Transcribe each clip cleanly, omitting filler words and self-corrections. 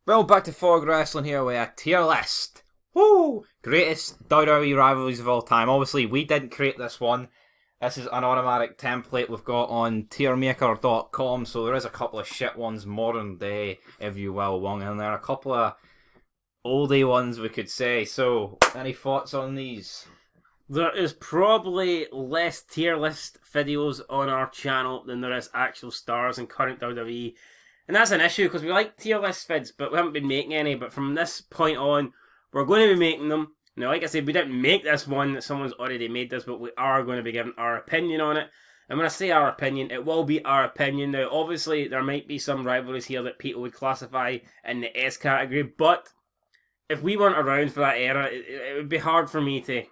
Well, back to Fog Wrestling here with a tier list. Woo! Greatest WWE rivalries of all time. Obviously, we didn't create this one. This is an automatic template we've got on tiermaker.com, so there is a couple of shit ones, modern day, if you will, along in there. A couple of oldie ones, we could say. So, any thoughts on these? There is probably less tier list videos on our channel than there is actual stars in current WWE. And that's an issue because we like tier list vids, but we haven't been making any. But from this point on, we're going to be making them. Now, like I said, we didn't make this one, someone's already made this, but we are going to be giving our opinion on it. And when I say our opinion, it will be our opinion. Now, obviously, there might be some rivalries here that people would classify in the S category, but if we weren't around for that era, it would be hard for me to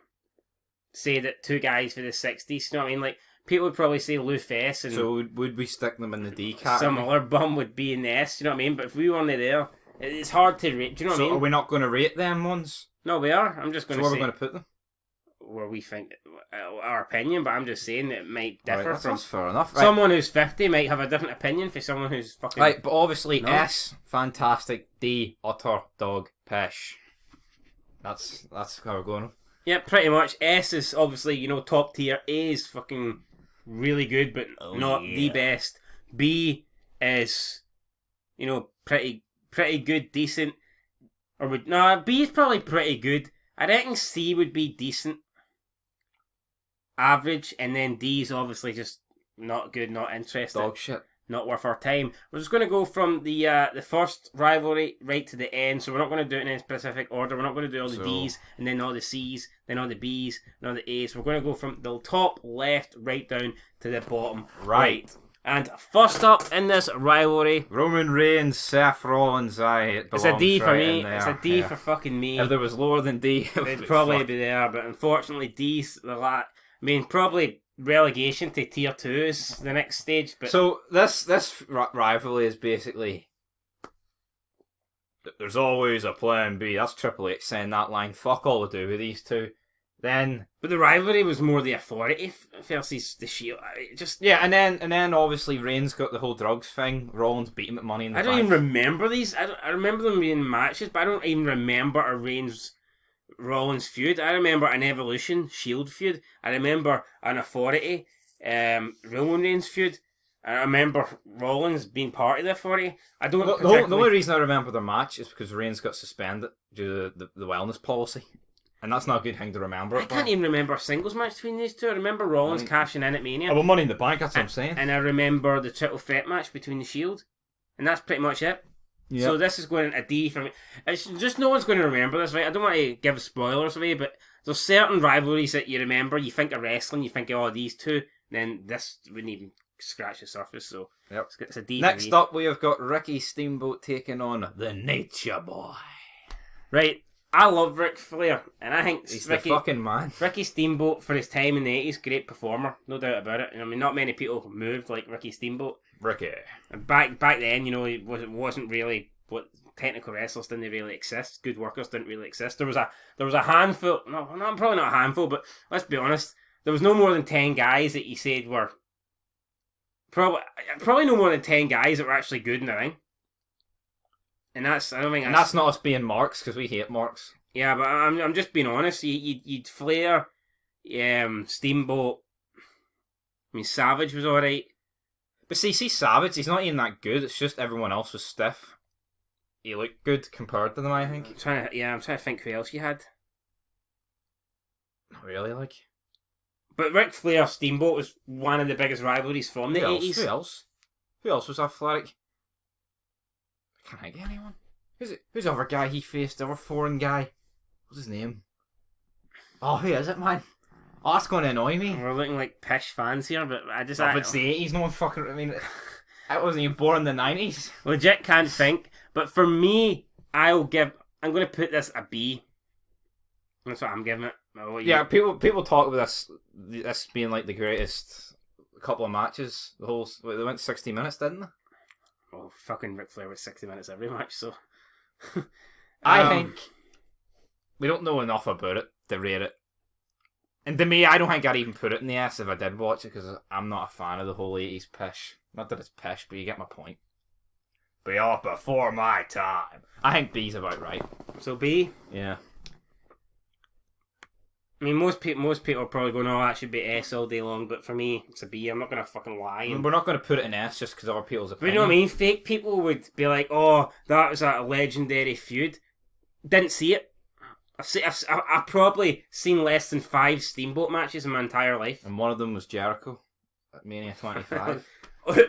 say that two guys for the 60s, you know what I mean? Like, people would probably say Lou Fess, and So, would we stick them in the D category? some other bum would be in the S, you know what I mean? But if we weren't there, it's hard to rate, do you know what I mean? So, are we not going to rate them ones? No, we are. I'm just going So, to where say are we going to put them? where we think our opinion, but I'm just saying it might differ Right, from that's fair enough. Right. someone who's 50 might have a different opinion for someone who's fucking Right, but obviously No. S, fantastic. D, utter dog pish. That's how we're going. Yeah, pretty much. S is obviously, you know, top tier. A is fucking really good, but not the best. B is, you know, pretty good, decent. B is probably pretty good. I reckon C would be decent, average, and then D is obviously just not good, not interesting, Dog shit. not worth our time. We're just going to go from the first rivalry right to the end, so we're not going to do it in any specific order. We're not going to do all the D's, and then all the C's, then all the B's, and all the A's. We're going to go from the top left right down to the bottom right. And first up in this rivalry, Roman Reigns, Seth Rollins, it's a D for me. It's a D for fucking me. If there was lower than D, It'd probably be there, but unfortunately D's the lot. I mean, probably relegation to tier 2 is the next stage. But So this rivalry is basically there's always a plan B. That's Triple H saying that line. Fuck all to do with these two. Then, but the rivalry was more the Authority versus the Shield. and then obviously Reigns got the whole drugs thing. Rollins beat him at Money in the I don't Bank. even remember these. I remember them being matches, but I don't even remember a Reigns Rollins feud. I remember an Evolution Shield feud. I remember an Authority Roman Reigns feud. I remember Rollins being part of the Authority. I don't. The only reason I remember their match is because Reigns got suspended due to the wellness policy. And that's not a good thing to remember. I can't even remember a singles match between these two. I remember Rollins cashing in at Mania. Oh, well, Money in the Bank, that's what I'm saying. And I remember the triple threat match between the Shield. And that's pretty much it. Yep. So this is going a D for me. It's just no one's going to remember this, right? I don't want to give spoilers away, but there's certain rivalries that you remember. You think of wrestling, you think of all these two, then this wouldn't even scratch the surface. So yep. It's a D. Next up, we have got Ricky Steamboat taking on the Nature Boy. Right. I love Ric Flair, and I think he's the fucking man. Ricky Steamboat, for his time in the 80s, great performer, no doubt about it. I mean, not many people moved like Ricky Steamboat. Ricky. And back then, you know, it wasn't really what technical wrestlers didn't really exist. Good workers didn't really exist. There was a handful. No, probably not a handful, but let's be honest. There was no more than 10 guys that you said were probably no more than 10 guys that were actually good in the ring. And that's that's not us being marks because we hate marks. Yeah, but I'm just being honest. You'd Flair, Steamboat. I mean, Savage was alright. But see Savage, he's not even that good. It's just everyone else was stiff. He looked good compared to them, I think. I'm trying to think who else you had. Not really, like. But Ric Flair Steamboat was one of the biggest rivalries from the 80s. Who else? Who else was athletic? Can't I get anyone? Who's the other guy he faced? The other foreign guy? What's his name? Oh, who is it, man? Oh, that's going to annoy me. We're looking like pish fans here, but I just... It's the 80s, no one fucking... I mean, I wasn't even born in the 90s. Legit can't think. But for me, I'm going to put this a B. That's what I'm giving it. Yeah, people talk about this being like the greatest couple of matches. They went 60 minutes, didn't they? Well, fucking Ric Flair was 60 minutes every match, so... I think we don't know enough about it to rate it. And to me, I don't think I'd even put it in the S if I did watch it, because I'm not a fan of the whole 80s pish. Not that it's pish, but you get my point. before my time. I think B's about right. So B. Yeah. I mean, most people are probably going, "Oh, that should be S all day long," but for me, it's a B. I'm not gonna fucking lie. I mean, we're not going to put it in S just because other people's But opinion. you know what I mean? Fake people would be like, "Oh, that was a legendary feud." Didn't see it. I've probably seen less than 5 Steamboat matches in my entire life. And one of them was Jericho at Mania 25.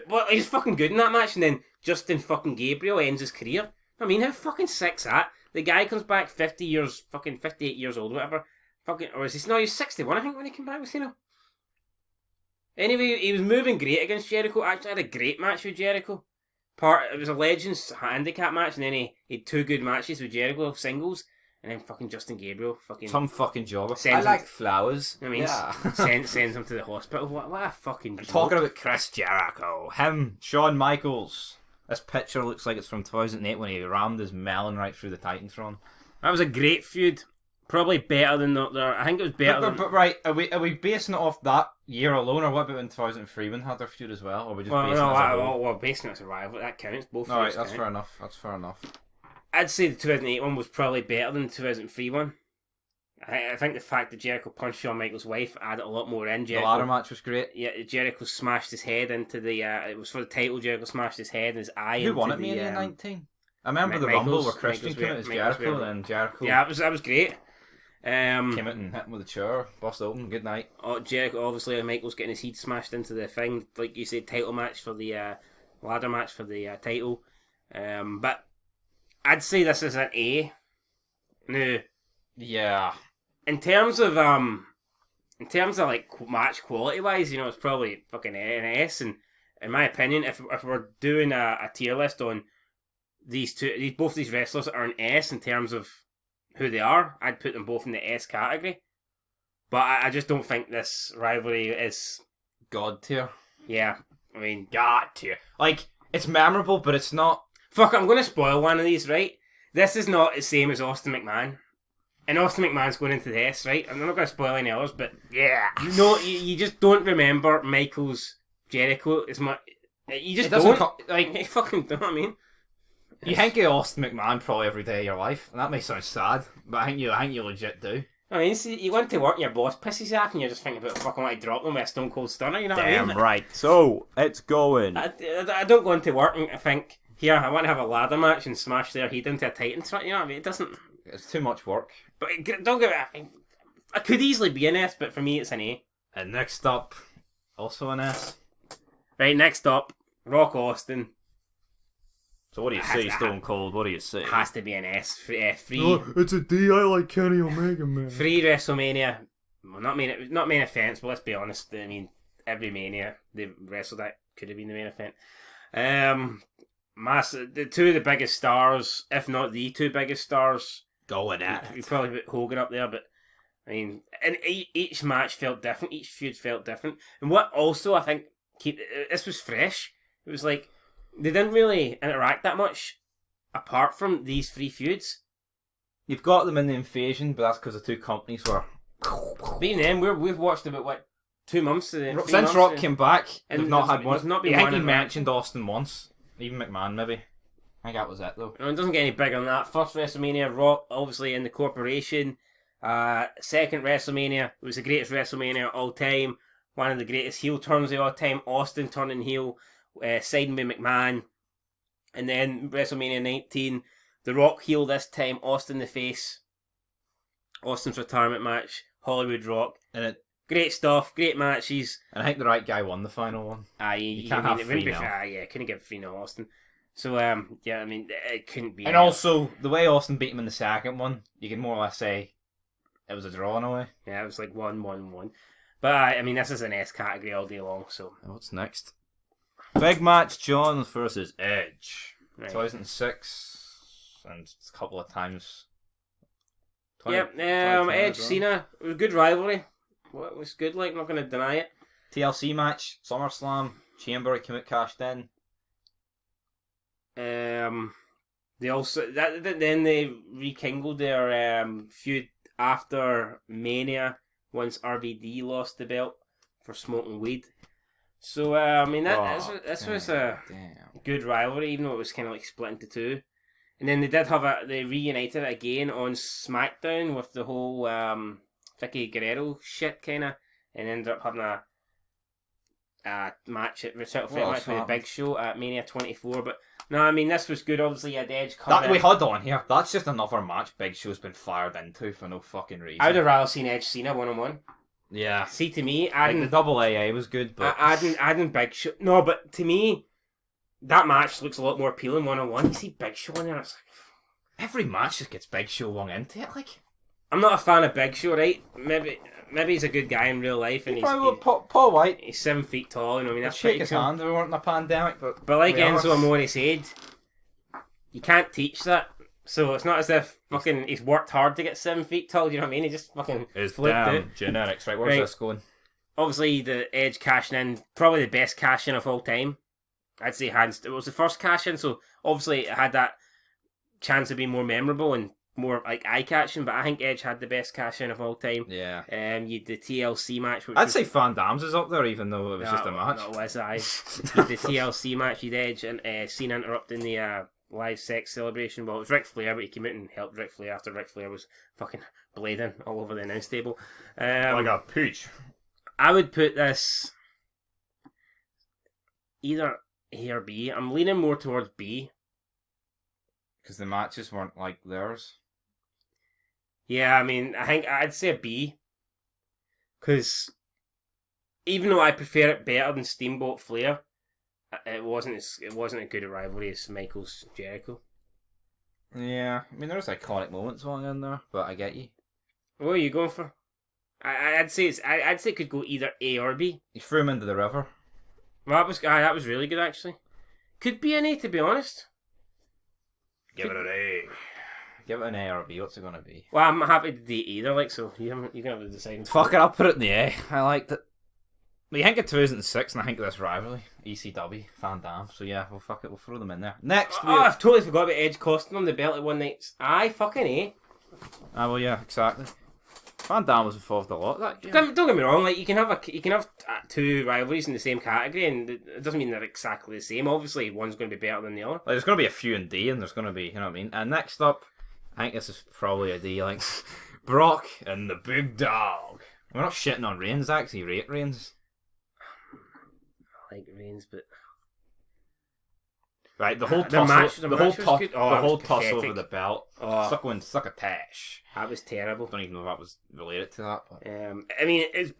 Well, he's fucking good in that match, and then Justin fucking Gabriel ends his career. I mean, how fucking sick's that? The guy comes back 50 years, fucking 58 years old, whatever. Fucking, or is he? No, he was 61, I think, when he came back with Cena. Anyway, he was moving great against Jericho. Actually, had a great match with Jericho. It was a Legends handicap match, and then he had 2 good matches with Jericho singles, and then fucking Justin Gabriel fucking Some fucking jobber. Sends I him- like flowers. I mean, yeah. sends him to the hospital. What a fucking joke. Talking about Chris Jericho, him, Shawn Michaels. This picture looks like it's from 2008 when he rammed his melon right through the Titantron. That was a great feud. Probably better than the I think it was better than... But right, are we basing it off that year alone, or what about in 2003 when had their feud as well? Or are we just basing it as a whole? Well, basing it as a rival, that counts. Both Alright, feuds that's count. fair enough. That's fair enough. I'd say the 2008 one was probably better than the 2003 one. I think the fact that Jericho punched Shawn Michaels' wife added a lot more in. The ladder match was great. Yeah, Jericho smashed his head into the... it was for the title. Jericho smashed his head and his eye Who into won it, the... Mania 19? I remember the Michaels- Rumble where Christian Michaels came out were- as Michaels Jericho, were- then Jericho Yeah, that was great. came out and hit him with a chair, bust open, good night. Jericho, obviously, Michaels getting his head smashed into the thing, like you said, title match for the ladder match for the title. But I'd say this is an A. No, Yeah. in terms of like match quality wise, you know, it's probably fucking an S. And in my opinion, if we're doing a tier list on both these wrestlers are an S in terms of who they are, I'd put them both in the S category. But I just don't think this rivalry is... God tier. Yeah, I mean... God tier. Like, it's memorable, but it's not... Fuck, I'm going to spoil one of these, right? This is not the same as Austin McMahon. And Austin McMahon's going into the S, right? I'm not going to spoil any others, but... Yeah. You just don't remember Michaels Jericho as much... You just It doesn't don't. like, You fucking don't know what I mean? you think of Austin McMahon probably every day of your life, and that may sound sad, but I think you legit do. I mean, see, you went to work and your boss pisses you off and you're just thinking about fucking want to drop them with a Stone Cold Stunner, you know what I mean? right. So, it's going. I don't go into work and think, here, I want to have a ladder match and smash their head into a Titan, you know what I mean? It doesn't... It's too much work. But don't get me... I could easily be an S, but for me it's an A. And next up, also an S. Right, next up, Rock Austin. So what do you say, Stone Cold? What do you say? Has to be an S. Free it's a D. I like Kenny Omega, man. WrestleMania. Well, not main events, but let's be honest. I mean, every Mania they wrestled at could have been the main event. The two of the biggest stars, if not the two biggest stars. Going at You probably put Hogan up there, but I mean, and each match felt different. Each feud felt different. And what also I think this was fresh. It was like they didn't really interact that much apart from these 3 feuds. You've got them in the invasion, but that's because the two companies were... But even then, we've watched about, what, 2 months? 3 Since months, Rock came back, and they've not there's- had one. there's not been I think one he in mentioned Austin once. Even McMahon, maybe. I think that was it, though. It doesn't get any bigger than that. First WrestleMania, Rock, obviously in the corporation. Second WrestleMania, it was the greatest WrestleMania of all time. One of the greatest heel turns of all time. Austin turning heel, siding with McMahon. And then WrestleMania 19, The Rock heel this time, Austin the face. Austin's retirement match, Hollywood Rock. And Great stuff, great matches. I think the right guy won the final one. You can't have it wouldn't 3 be now. fair. Yeah, couldn't give 3 no Austin. So, yeah, I mean, it couldn't be. And also, the way Austin beat him in the second one, you can more or less say it was a draw in a way. Yeah, it was like 1-1-1. But, I mean, this is an S category all day long, so. What's next? Big match, John versus Edge. Right. 2006, and a couple of times. Yep, 2010 Edge, as well. Cena, it was a good rivalry. Well, it was good, like, I'm not going to deny it. TLC match, SummerSlam, Chamber came out cashed in. They also then they rekindled their feud after Mania once RVD lost the belt for smoking weed. So, I mean, this Oh, was a damn. good rivalry, even though it was kind of like split into two. And then they reunited it again on SmackDown with the whole Vicky Guerrero shit, kind of, and ended up having a match at match with the Big Show at Mania 24. But no, I mean, this was good. Obviously, you had Edge come in. Wait, hold on here. That's just another match Big Show's been fired into for no fucking reason. I would have rather seen Edge Cena 1-on-1. Yeah. See, to me, adding the double AA was good, but adding Big Show. No, but to me, that match looks a lot more appealing 1-on-1. You see Big Show in there, it's like every match just gets Big Show wrong into it. Like, I'm not a fan of Big Show, right? Maybe he's a good guy in real life, and Paul White. He's 7 feet tall. You know, I mean, I'd that's shake pretty his cool. hand if we weren't in a pandemic, but like Enzo Amore said, you can't teach that. So it's not as if fucking he's worked hard to get 7 feet tall. You know what I mean? He just fucking flipped it. Genetics, right? Where's this going? Obviously, the Edge cashing in, probably the best cash in of all time. I'd say it was the first cash in, so obviously it had that chance of being more memorable and more like eye catching. But I think Edge had the best cash in of all time. Yeah. You had the TLC match. I'd say Van Damme's is up there, even though it was just a match. No, it was the TLC match. You'd Edge and Cena interrupting the live sex celebration. Well, it was Ric Flair, but he came out and helped Ric Flair after Ric Flair was fucking blading all over the announce table. Like a peach. I would put this either A or B. I'm leaning more towards B. Because the matches weren't like theirs. Yeah, I mean, I think I'd say a B. Because even though I prefer it better than Steamboat Flair, it wasn't a good a rivalry as Michaels Jericho. Yeah, I mean, there's iconic moments along in there, but I get you. What are you going for? I'd say it could go either A or B. You threw him into the river. Well, that was really good actually. Could be an A, to be honest. Give it an A. Give it an A or a B. What's it gonna be? Well, I'm happy to do either. Like, so you're gonna have to decide. Fuck it, I'll put it in the A. I liked it. Well, you think of 2006, and I think of this rivalry, ECW, Van Damme. So yeah, well, fuck it, we'll throw them in there. Next, I've totally forgot about Edge costing them the belt at one night. Aye, fucking A. Well, yeah, exactly. Van Damme was involved a lot that year. Don't get me wrong. Like, you can have two rivalries in the same category, and it doesn't mean they're exactly the same. Obviously, one's going to be better than the other. Like, there's going to be a few in D, and there's going to be, you know what I mean. And next up, I think this is probably a D. Like Brock and the Big Dog. We're not shitting on Reigns. I actually rate Reigns. I like Reigns, but right, the whole toss over the belt, suck a tash. That was terrible. Don't even know if that was related to that. But. I mean, it was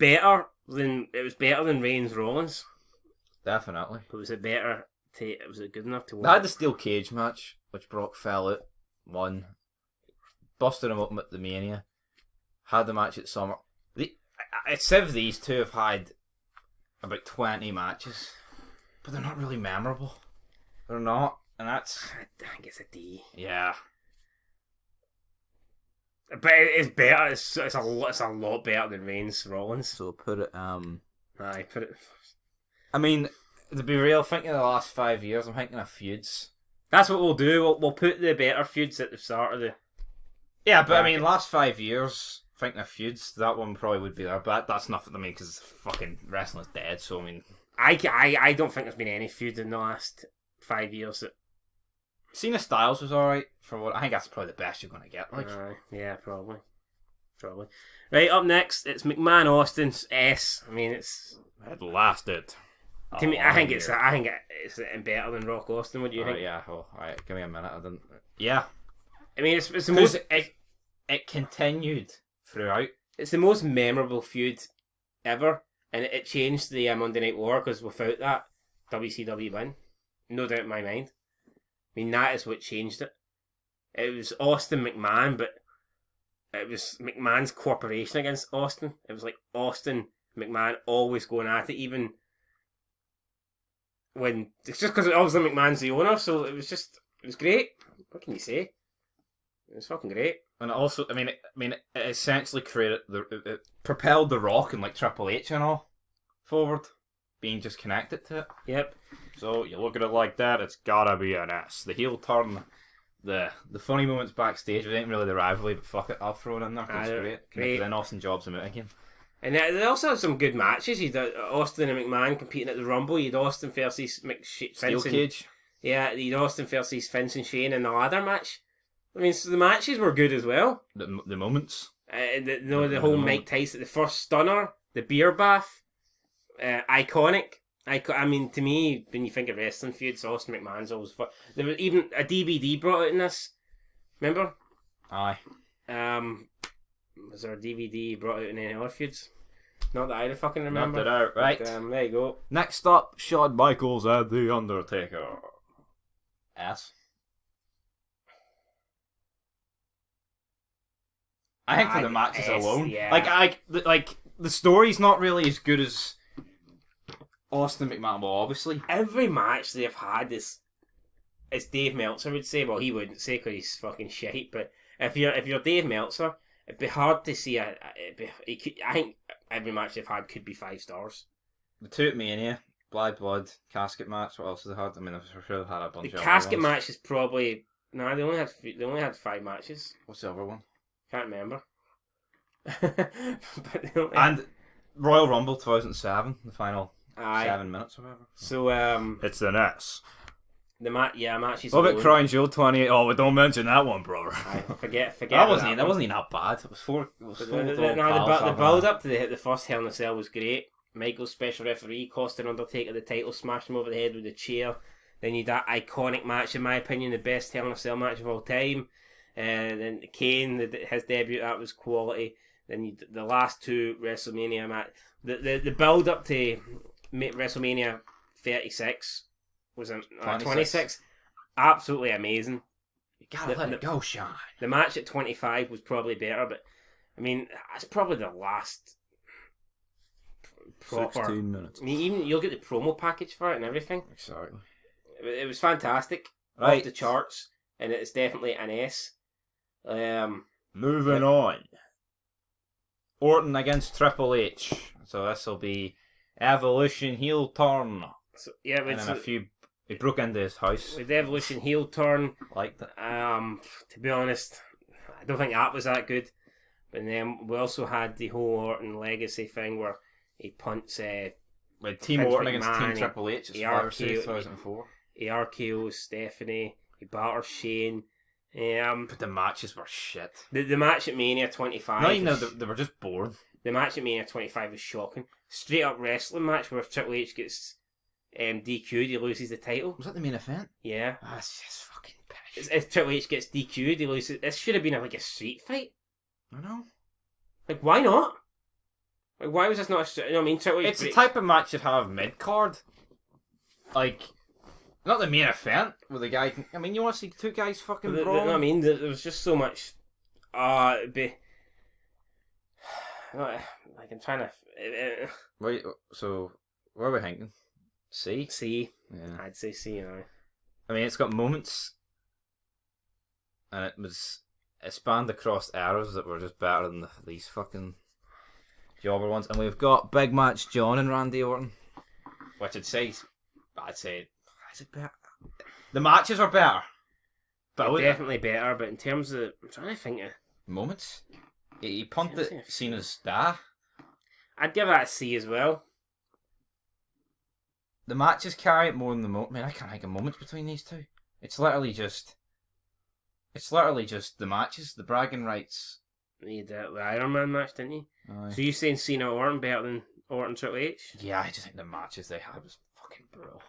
better than Reigns Rollins. Definitely. But was it good enough to win? They had the steel cage match, which Brock fell out, won, busted him up at the Mania, had the match at Summer. It's if these two have had about 20 matches, but they're not really memorable. They're not, and that's. I think it's a D. Yeah. But it's better. It's a lot better than Reigns Rollins. So put it. Aye, put it. I mean, to be real, thinking of the last 5 years, I'm thinking of feuds. That's what we'll do. We'll put the better feuds at the start of the. Yeah, but I mean, last 5 years, thinking of feuds, that one probably would be there. But that's nothing to me because fucking wrestling's dead. So I mean, I don't think there's been any feud in the last 5 years that. Cena Styles was alright for what I think that's probably the best you're gonna get. Like, yeah, probably. Right, up next, it's McMahon Austin's S. I mean, it lasted. To me, I think it's better than Rock Austin. What do you think? Yeah. Well, alright, give me a minute. I didn't. Yeah. I mean, it's the most. It continued throughout. It's the most memorable feud ever, and it changed the Monday Night War because without that, WCW win, no doubt in my mind. I mean, that is what changed it. It was Austin McMahon, but it was McMahon's corporation against Austin. It was like Austin McMahon always going at it, even when it's just because obviously McMahon's the owner. So it was great. What can you say? It was fucking great. And it also, I mean, it essentially it propelled The Rock and like Triple H and all forward, being just connected to it. Yep. So you look at it like that, it's gotta be an S. The heel turn, the funny moments backstage, it ain't really the rivalry, but fuck it, I'll throw it in there. It's great. Then Austin jobs him out again. And they also had some good matches. You had Austin and McMahon competing at the Rumble. You had Austin versus Steel Cage. Yeah, you had Austin versus Vince and Shane in the ladder match. I mean, so the matches were good as well. The moments. The whole Mike Tyson, the first stunner, the beer bath, iconic. I mean, to me, when you think of wrestling feuds, Austin McMahon's always fun. There was even a DVD brought out in this. Remember? Aye. Was there a DVD brought out in any other feuds? Not that I fucking remember. Knocked it out, right. But, there you go. Next up, Shawn Michaels and The Undertaker. S. I think for the matches alone, yeah. like the story's not really as good as Austin McMahon. Well, obviously, every match they've had is, as Dave Meltzer would say. Well, he wouldn't say because he's fucking shite. But if you're Dave Meltzer, it'd be hard to see I think every match they've had could be 5 stars. The two at Mania, Blood, casket match. What else have they had? I mean, I'm sure they've had a bunch. The of casket other ones. match is probably they only had 5 matches. What's the other one? Can't remember. And Royal Rumble 2007, the final 7 minutes or whatever. So it's an S. The matches. What about Crown Jewel 28? Oh, we don't mention that one, brother. I forget. That wasn't even that bad. It was four. The build up to the first Hell in a Cell was great. Michael's special referee costing Undertaker the title, smashed him over the head with a chair. Then you had that iconic match, in my opinion, the best Hell in a Cell match of all time. Then Kane, his debut, that was quality. Then the last 2 WrestleMania match, the build up to WrestleMania 36 was 26, absolutely amazing. You gotta let it go, Sean. The match at 25 was probably better, but I mean, that's probably the last proper 16 minutes. I mean, even you'll get the promo package for it and everything. Exactly. It was fantastic, right. Off the charts, and it's definitely an S. Moving on. Orton against Triple H. So this will be Evolution heel turn. So, yeah, and then he broke into his house. With the Evolution heel turn. Liked it. To be honest, I don't think that was that good. But then we also had the whole Orton legacy thing where he punts with Team Vince Orton McMahon, against Team Triple H. It's Rivalries 2004. He RKO'd Stephanie. He batters Shane. But the matches were shit. The match at Mania 25. No, you know, they were just boring. The match at Mania 25 was shocking. Straight up wrestling match where if Triple H gets DQ'd, he loses the title. Was that the main event? Yeah. Oh, that's just fucking pish. If Triple H gets DQ'd, he loses. This should have been like a street fight. I know. Like, why not? Like, why was this not a street? I mean, Triple H. It's the type of match you'd have mid card. Like. Not the main event with the guy. I mean, you want to see 2 guys fucking brawl? I mean, there was just so much. It'd be. Like, I'm trying to. Wait, so where are we thinking? C? C. Yeah. I'd say C, I mean, it's got moments, and it spanned across eras that were just better than these fucking jobber ones. And we've got big match John and Randy Orton, which I'd say is it better? The matches are better. But definitely better, but in terms of... I'm trying to think of... moments? He punted Cena's da. I'd give that a C as well. The matches carry it more than the moment. Man, I can't think of moments between these two. It's literally just the matches, the bragging rights. You did the Iron Man match, didn't you? Aye. So you saying Cena Orton better than Orton Triple H? Yeah, I just think the matches they had was fucking brutal.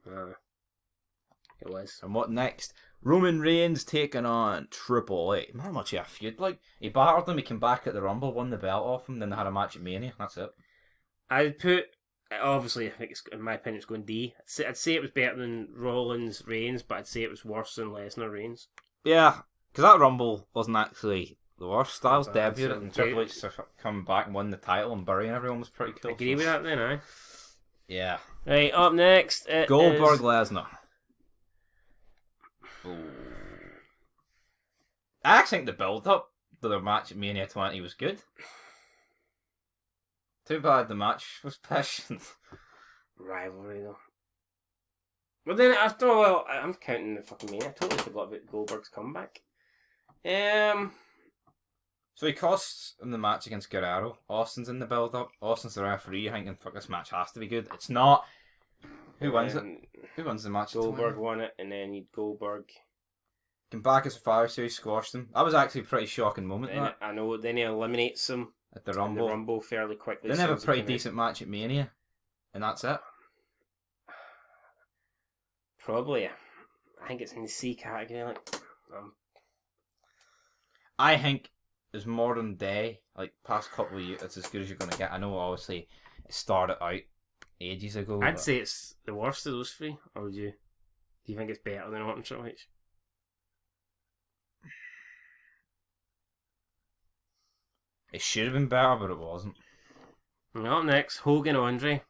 It was. And what next? Roman Reigns taking on Triple H. Not much of a feud. Like, he battered him, he came back at the Rumble, won the belt off him, then they had a match at Mania. That's it. I'd put... Obviously, I think it's, in my opinion, it's going D. I'd say it was better than Rollins Reigns, but I'd say it was worse than Lesnar Reigns. Yeah, because that Rumble wasn't actually the worst. Styles debuted and Triple H come back and won the title and burying everyone was pretty cool. Agree with that then, aye? Yeah. Right, up next Goldberg Lesnar. I actually think the build up to their match at Mania 20 was good. Too bad the match was pish. Rivalry though. But then after a while, I'm counting the fucking Mania. I totally forgot about Goldberg's comeback. So he costs him the match against Guerrero. Austin's in the build-up. Austin's the referee. I think, fuck, this match has to be good. It's not. Who wins it? Who wins the match? Goldberg won it, and then you'd Goldberg. Came back as a fire series, squashed him. That was actually a pretty shocking moment. Then, that. I know. Then he eliminates him At the Rumble. Fairly quickly. Then they have a pretty decent match at Mania. And that's it. Probably. I think it's in the C category. Like, I think as modern day, like past couple of years, it's as good as you're going to get. I know obviously it started out ages ago. I'd say it's the worst of those three. Or would you? Do you think it's better than Orton Triple H? It should have been better, but it wasn't. And up next, Hogan Andre.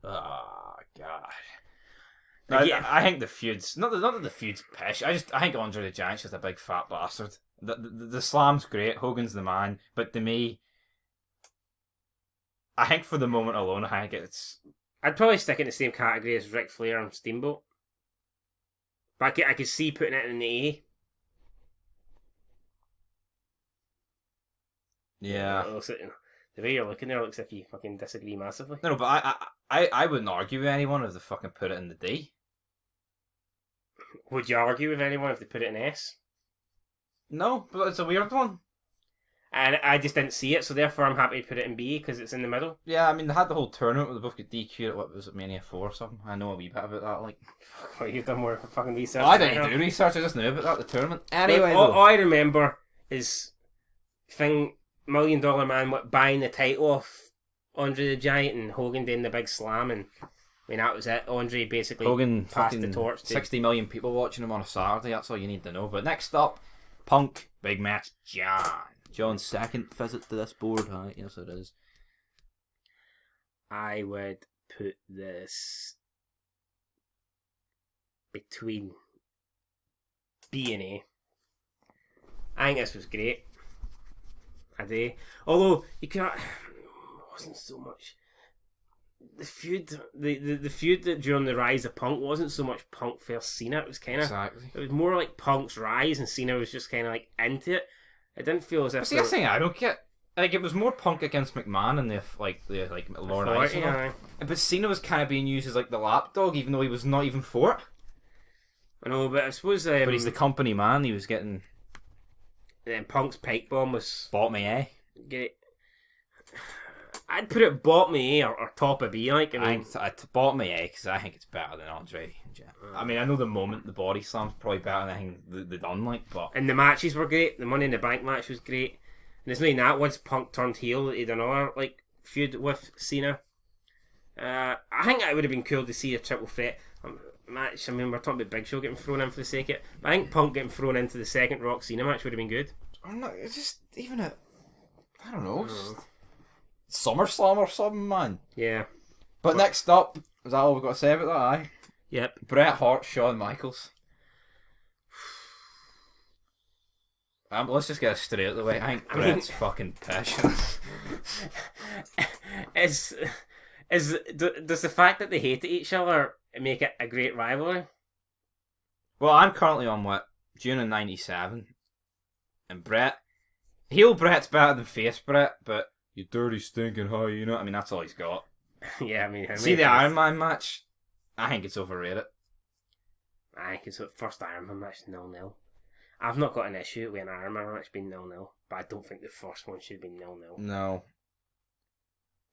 Oh god. Again, I think the feud's not that the feud's pish. I think Andre the Giant's just a big fat bastard. The slam's great. Hogan's the man, but to me, I think for the moment alone, I think it's. I'd probably stick it in the same category as Ric Flair and Steamboat. But I could see putting it in the A. Yeah. The way you're looking there looks as if you fucking disagree massively. No, but I wouldn't argue with anyone if they fucking put it in the D. Would you argue with anyone if they put it in S? No, but it's a weird one. And I just didn't see it, so therefore I'm happy to put it in B because it's in the middle. Yeah, I mean, they had the whole tournament where they both got DQ'd at, what was it, Mania 4 or something? I know a wee bit about that, like. Well, you've done more fucking research. I didn't do research, I just knew about that, the tournament. Anyway, all I remember is $1 Million Man buying the title off Andre the Giant and Hogan doing the big slam, and I mean that was it. Andre basically Hogan passed the torch to 60 million people watching him on a Saturday, that's all you need to know. But next up, Punk, big match, John's second visit to this board, right? Yes it is. I would put this between B and A. I think this was great. A day. Although you can't, wasn't so much the feud. The feud that during the rise of Punk wasn't so much Punk versus Cena. It was kind of It was more like Punk's rise, and Cena was just kind of like into it. It didn't feel as if. See, that's the thing I don't get. Like it was more Punk against McMahon and the Lord Ice. But Cena was kind of being used as like the lapdog, even though he was not even for it. I know, but I suppose. But he's the company man. He was getting. Then Punk's pipe bomb was bought me A. Great. I'd put it bottom A or top of B. Like I bottom A because I think it's better than Andre. I mean, I know the moment the body slam's probably better than anything they done. Like, but and the matches were great. The Money in the Bank match was great. And it's not even that. Once Punk turned heel, he did another like feud with Cena. I think it would have been cool to see a triple threat match. I mean, we're talking about Big Show getting thrown in for the sake of it. But I think Punk getting thrown into the second Rock Cena match would have been good. I'm not. It's just even a. I don't know. SummerSlam or something, man. Yeah. But next up, is that all we've got to say about that? Aye. Yep. Bret Hart, Shawn Michaels. Let's just get it straight out of the way. I think Bret's fucking pissed. Does the fact that they hate each other make it a great rivalry? Well, I'm currently on what? June of 97. And Bret, heel Bret's better than face Bret, but you dirty stinking hoe, you know? I mean, that's all he's got. Yeah, I mean... See the Iron Man match? I think it's overrated. I think it's the first Iron Man match 0-0. I've not got an issue with an Iron Man match being 0-0, but I don't think the first one should be 0-0. No.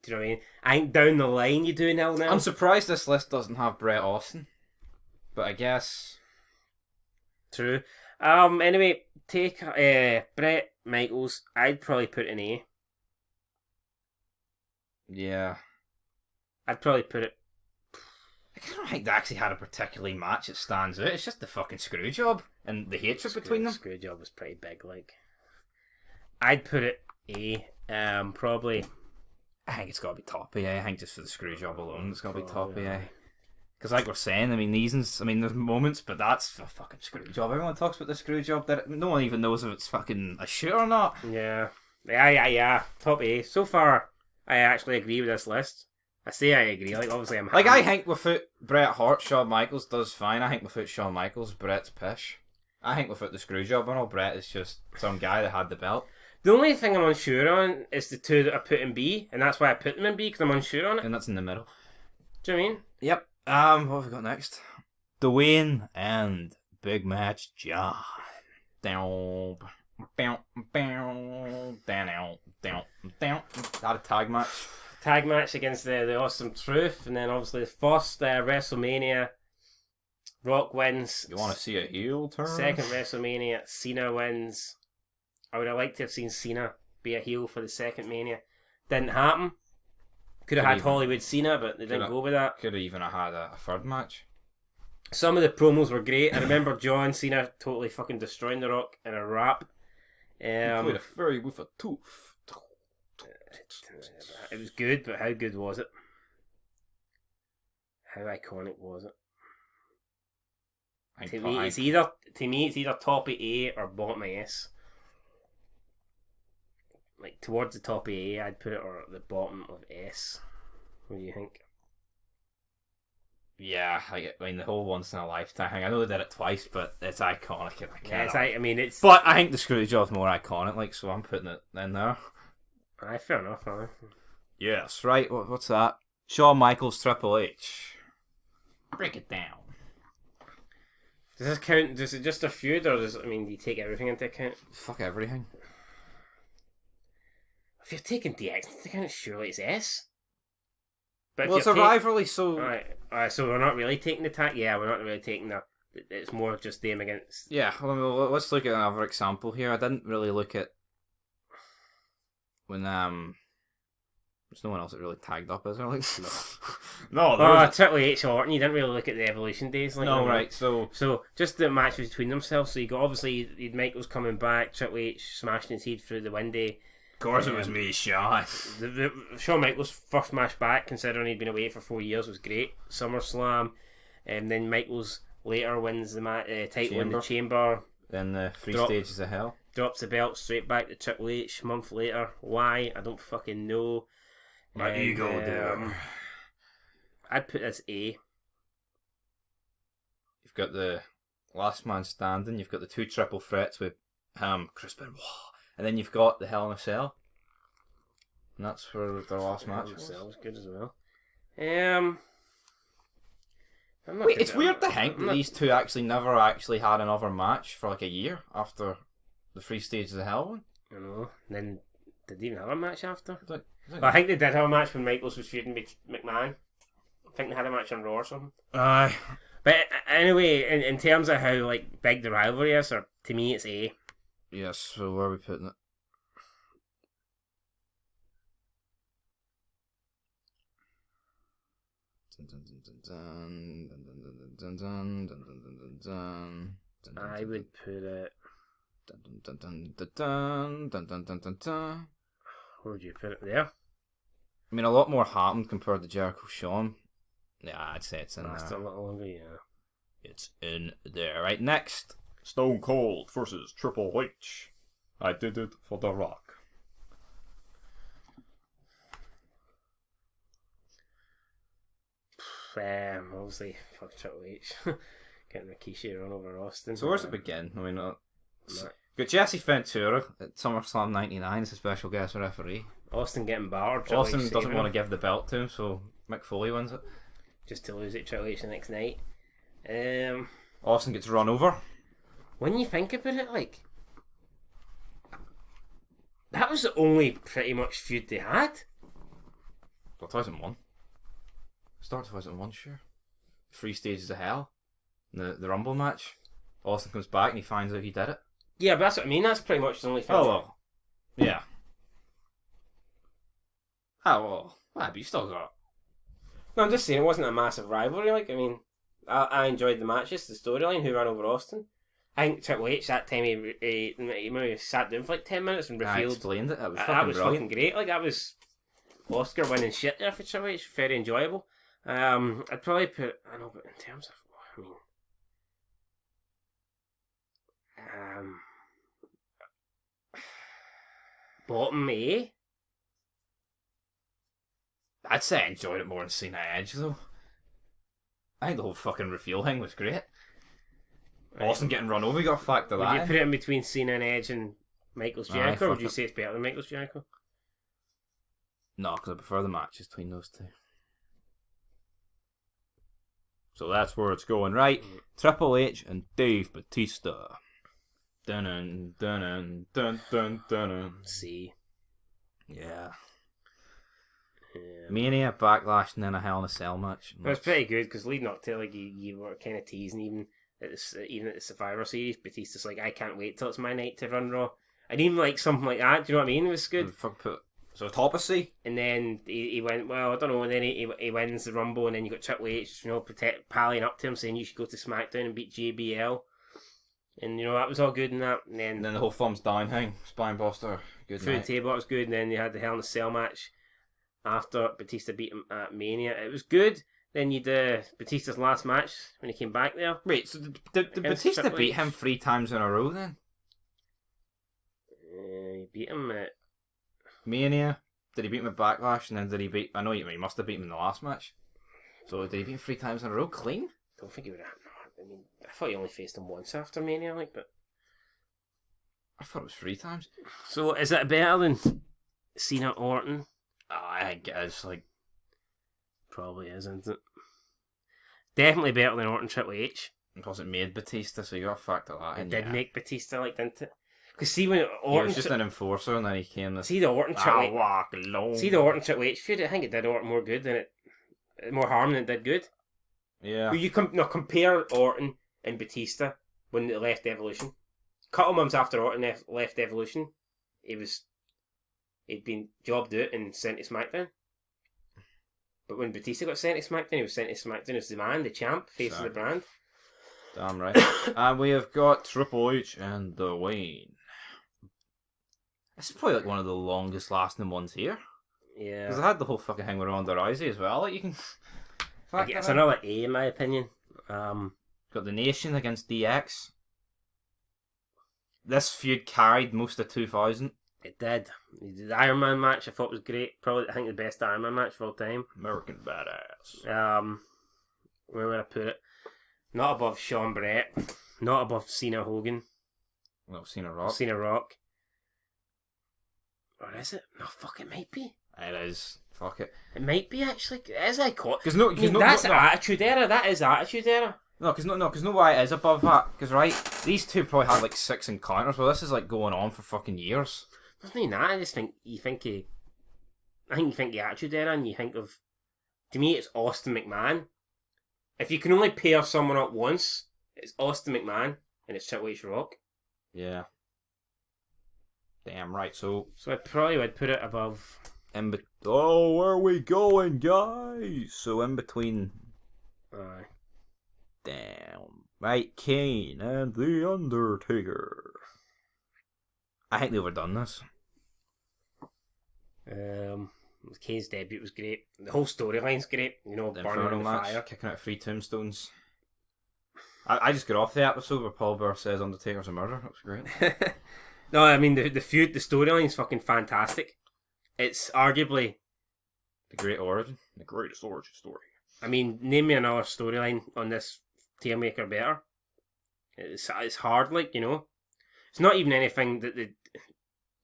Do you know what I mean? I think down the line you do 0-0. I'm surprised this list doesn't have Bret Austin, but I guess... True. Anyway, take Bret Michaels. I'd probably put an A. Yeah. I'd probably put it... I don't think they actually had a particularly match that stands out. It's just the fucking screw job and the hatred between them. The screw job was pretty big, like. I'd put it A. Probably... I think it's got to be top A. I think just for the screw job alone, it's got to be top A. Because like we're saying, I mean, there's moments, but that's a fucking screw job. Everyone talks about the screw job. No one even knows if it's fucking a shoot or not. Yeah. Top A. So far, I actually agree with this list. I say I agree. Like, obviously, I'm happy. Like, I think without Bret Hart, Shawn Michaels does fine. I think without Shawn Michaels, Bret's pish. I think without the screw job and all, Bret is just some guy that had the belt. The only thing I'm unsure on is the two that I put in B, and that's why I put them in B, because I'm unsure on it. And that's in the middle. Do you know what I mean? Yep. What have we got next? Dwayne and Big Match John. Down. Bow, bow, down, down, down. Had a tag match. Tag match against the Awesome Truth, and then obviously the first WrestleMania, Rock wins. You want to see a heel turn? Second WrestleMania, Cena wins. I would have liked to have seen Cena be a heel for the second Mania. Didn't happen. Could have had Hollywood Cena, but they didn't go with that. Could have even had a third match. Some of the promos were great. I remember John Cena totally fucking destroying The Rock in a rap. He played a fairy with a tooth. It was good, but how good was it? How iconic was it? To me, it's either top of A or bottom of S. Like towards the top of A, I'd put it, or at the bottom of S. What do you think? Yeah, I mean the whole once in a lifetime thing. I know they did it twice, but it's iconic. It's. But I think the Screwjaw's more iconic, like, so I'm putting it in there. Fair enough. Yes, right. What's that? Shawn Michaels, Triple H. Break it down. Does this count? Does it just a feud, or do you take everything into account? Fuck everything. If you're taking DX into account, surely it's S. But well, it's a rivalry, so... Alright, so we're not really taking the tag? Yeah, we're not really taking the... It's more just them against... Yeah, well, let's look at another example here. I didn't really look at... When, there's no one else that really tagged up, is there? Like, no, Triple H Orton, you didn't really look at the Evolution days. Like, no, right, so just the match between themselves. So you got, obviously, you'd Michaels coming back, Triple H smashing his head through the window. Of course it was me, Shawn. The Shawn Michaels' first match back, considering he'd been away for 4 years, was great. SummerSlam. And then Michaels later wins the title in the Chamber. Then the three stages of hell. Drops the belt straight back to Triple H a month later. Why? I don't fucking know. My ego there. I'd put this A. You've got the last man standing. You've got the two triple threats with Chris Benoit. And then you've got the Hell in a Cell. And that's for their last match. Hell in a Cell was good as well. Wait, it's weird to think that these two never actually had another match for like a year after the three stages of hell one. I know. And then did they even have a match after? I think they did have a match when Michaels was feuding with McMahon. I think they had a match on Raw or something. Aye. But anyway, in terms of how like big the rivalry is, or to me it's A. Yes, so where are we putting it? I would put it. Where would you put it? There? I mean, a lot more happened compared to Jericho Shawn. Yeah, I'd say it's in there. That's a little longer, yeah. It's in there. Right, next. Stone Cold versus Triple H. I did it for The Rock. Obviously, fuck Triple H. Getting Rikishi run over Austin. So where's it begin? I mean, got Jesse Ventura at SummerSlam 99 as a special guest referee. Austin getting battered. Austin doesn't want to give the belt to him, so Mick Foley wins it. Just to lose it Triple H the next night. Austin gets run over. When you think about it, like, that was the only pretty much feud they had. Well, 2001. Start 2001, sure. 3 stages of hell. The Rumble match. Austin comes back and he finds out he did it. Yeah, but that's what I mean. That's pretty much the only thing. Oh, well. Yeah. Oh, well. But you still got... No, I'm just saying it wasn't a massive rivalry. Like, I mean, I enjoyed the matches, the storyline, who ran over Austin. I think Triple H that time he maybe sat down for like 10 minutes and revealed. I explained it. That was fucking great. Like, that was Oscar winning shit there for Triple H. Very enjoyable. I'd probably put, I know, but in terms of, bottom A. I'd say I enjoyed it more than Cena Edge though. I think the whole fucking reveal thing was great. Right. Austin getting run over, you got to factor that. Would you put it in between Cena and Edge and Michaels Aye, Jericho, or would fuck you it. say it's better than Michaels Jericho? No, because I prefer the matches between those two. So that's where it's going, right? Triple H and Dave Batista. Dun dun dun dun dun. See. Yeah. Mania, Backlash, and then a Hell in a Cell match. It was pretty good because leading up to like you were kind of teasing even at the Survivor Series, Batista's like, I can't wait till it's my night to run Raw, and even like something like that. Do you know what I mean? It was good. So top of C. And then he went, well, I don't know. And then he wins the Rumble, and then you got Triple H, pallying up to him saying you should go to SmackDown and beat JBL. And that was all good and that. And then the whole thumbs down thing, spine buster, good through night. the table, it was good. And then you had the Hell in a Cell match after Batista beat him at Mania. It was good. Then you did Batista's last match when he came back there. Wait, so did Batista beat him 3 times in a row then? He beat him at Mania. Did he beat him at Backlash? And then did he beat... I know he must have beat him in the last match. So did he beat him 3 times in a row clean? I don't think he would have. I mean, I thought he only faced him once after Mania, but... I thought it was 3 times. So is it better than Cena Orton? I guess, Probably is, isn't it? Definitely better than Orton Triple H. Because it made Batista, so you got to factor that in. It did make Batista, didn't it? Because see, when Orton... He was just an enforcer, and then he came this... See the Orton Triple H... walk alone. See the Orton Triple H feud? I think it did Orton more good than it... More harm than it did good. Yeah. You compare Orton and Batista when they left Evolution. Couple months after Orton left Evolution, he'd been jobbed out and sent to SmackDown. But when Batista got sent to SmackDown, he was sent to SmackDown as the man, the champ, face of the brand. Damn right. And we have got Triple H and Dwayne. This is probably one of the longest lasting ones here. Yeah. Because I had the whole fucking thing with Ronda Rousey as well. You can... It's another A in my opinion. Got the Nation against DX. This feud carried most of 2000. It did. The Iron Man match I thought was great. Probably, I think, the best Iron Man match of all time. American Badass. Where would I put it? Not above Shawn Brett. Not above Cena Hogan. Well, Cena Rock. Cena Rock. Or is it? No, fuck, it might be. It is. Fuck it. It might be, actually. It is iconic. That's Attitude Era. That is Attitude Era. No, because why it is above that. Because, right, these two probably had 6 encounters. Well, this is going on for fucking years. Doesn't mean that. I just think you think the Attitude Era, and you think of... To me, it's Austin McMahon. If you can only pair someone up once, it's Austin McMahon, and it's Triple H Rock. Yeah. Damn right. So I probably would put it above... Oh, where are we going, guys? So in between... Aye. Damn. Right, Kane and The Undertaker. I think they overdone this. Kane's debut was great. The whole storyline's great. The burning in the fire. Kicking out 3 tombstones. I just got off the episode where Paul Bear says Undertaker's a murderer. That was great. No, I mean, the feud, the storyline's fucking fantastic. It's arguably... The greatest origin story. I mean, name me another storyline on this tier maker better. It's hard, It's not even anything that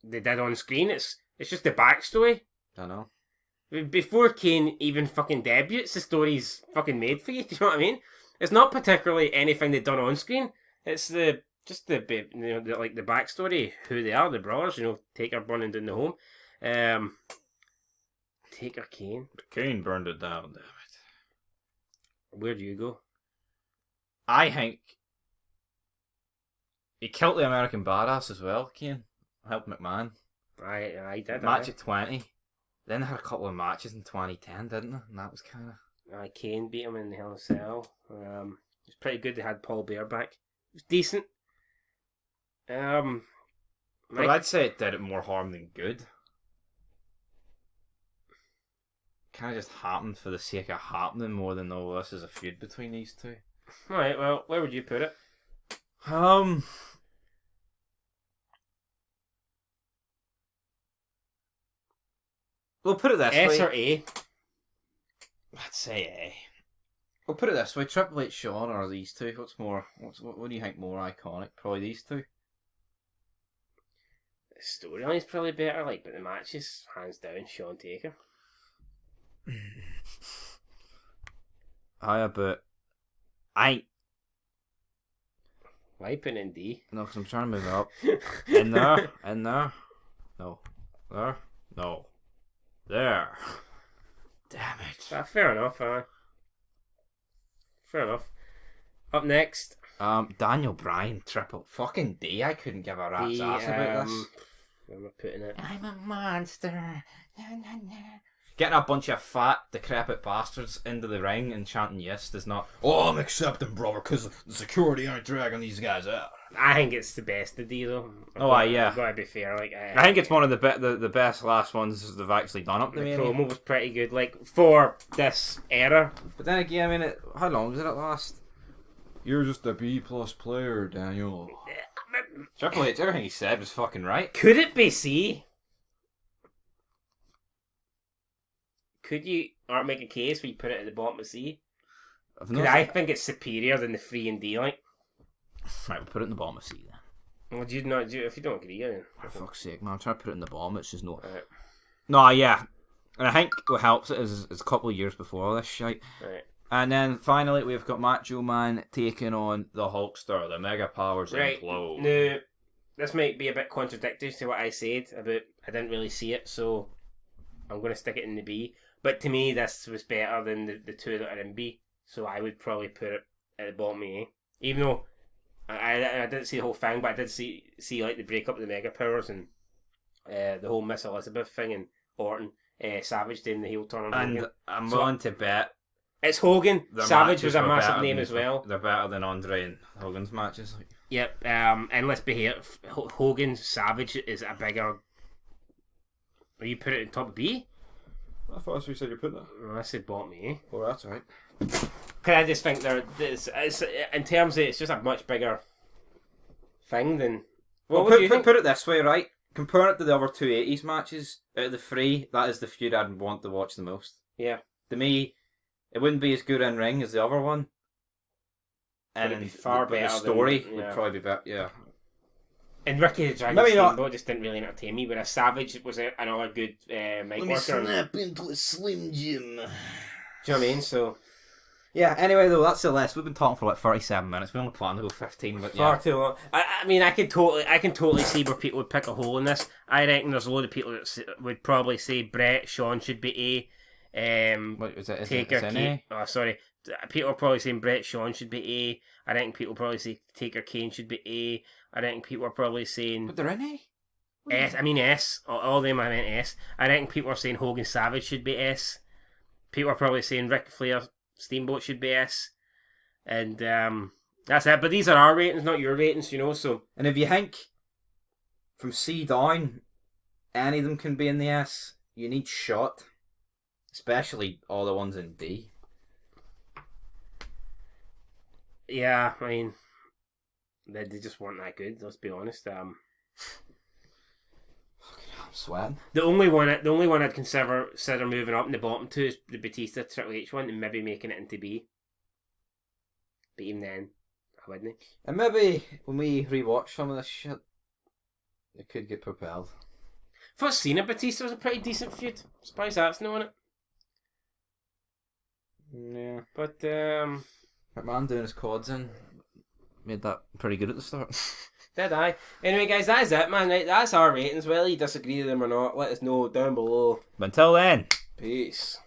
they did on screen. It's just the backstory. I know. Before Kane even fucking debuts, the story's fucking made for you. Do you know what I mean? It's not particularly anything they've done on screen. It's the backstory, who they are, the brothers. Taker burning down the home. Taker Kane. But Kane burned it down, damn it. Where do you go? I think he killed the American Badass as well, Kane. Helped McMahon. I did. Match at 20. Then they had a couple of matches in 2010, didn't they? And that was kind of... Kane beat him in the Hell in a Cell. It was pretty good. They had Paul Bear back. It was decent. But I'd say it did it more harm than good. Kind of just happened for the sake of happening more than, oh, this is a feud between these two. Alright, well, where would you put it? We'll put it this way. S or A? I'd say A. We'll put it this way: Triple H, Shawn, or these two? What do you think more iconic? Probably these two. storyline's probably better, like, but the matches, hands down, Shawn Taker. Hiya, but I Why you putting in D? no, because I'm trying to move it up. In there, in there. No, there, no, there. Damn it. Fair enough, fair enough. Up next, Daniel Bryan triple fucking D. I couldn't give a rat's ass about this. where am I putting it? I'm a monster. Getting a bunch of fat, decrepit bastards into the ring and chanting yes does not. Oh, I'm accepting, brother, because the security aren't dragging these guys out. I think it's the best of D though. Yeah. I've got to be fair. Like, I think it's one of the best last ones they've actually done up to the me. promo was pretty good, like for this era. But then again, I mean, how long did it last? You're just a B+ player, Daniel. Triple H, everything he said was fucking right. Could it be C? Could you make a case where you put it at the bottom of C? Because I think it's superior than the 3 and D, like. Right, we'll put it in the bottom of C then. Well, do you not do if you don't agree? Then For fuck's sake, man! I'm trying to put it in the bottom. It's just not. Right. No, yeah, and I think what helps it is a couple of years before all this shit. Right. And then finally we've got Macho Man taking on the Hulkster, the Mega Powers Right. implode. Now, this might be a bit contradictory to what I said about I didn't really see it, so I'm going to stick it in the B. But to me, this was better than the two that are in B, so I would probably put it at the bottom of A. Even though I didn't see the whole thing, but I did see like the breakup of the Mega Powers and the whole Miss Elizabeth thing and Orton, Savage doing the heel turn on And Hogan. I'm So- willing to bet It's Hogan. their Savage matches was a were massive better name than- as well. They're better than Andre and Hogan's matches. Like. Yep. And let's be here. Hogan Savage is a bigger. Are you put it in top B? I thought that's what you said you put that. I said bottom A. Well, that's alright. Cause I just think it's in terms of it's just a much bigger thing than. What would you think? Put it this way, right? Compare it to the other two 80s matches. Out of the three, that is the feud I'd want to watch the most. Yeah. To me, it wouldn't be as good in ring as the other one. And it'd be far the better story than- would yeah. probably be better, yeah. And Ricky the Dragon Maybe not- Steamboat just didn't really entertain me, but a Savage was another good mic worker. into a Slim Jim. Do you know what I mean? So Yeah, anyway though, that's the list. We've been talking for like 37 minutes. We only planned to go 15, but far yeah. too long. I mean, I can totally see where people would pick a hole in this. I reckon there's a load of people that would probably say BRET, SHAWN should be A. What was it? Is Taker, it an A? oh sorry. People are probably saying BRET, SHAWN should be A. I think people probably say Taker, Kane should be A. I think people are probably saying But they're in A? S. I mean S. All them I meant S. I think people are saying Hogan Savage should be S. People are probably saying Ric Flair Steamboat should be S. And that's it. But these are our ratings, not your ratings, you know. So And if you think from C down, any of them can be in the S, you need shot. Especially all the ones in D. yeah, I mean, they just weren't that good. Let's be honest. I'm sweating. The only one I'd consider moving up in the bottom two is the Batista Triple H one and maybe making it into B. But even then, I wouldn't. And maybe when we rewatch some of this shit, it could get propelled. First Cena Batista was a pretty decent feud. Surprised that's not on it. Yeah. But McMahon doing his quads in made that pretty good at the start. did I? Anyway, guys, that's it, man. Right, that's our ratings. Whether you disagree with them or not, let us know down below. But until then. Peace.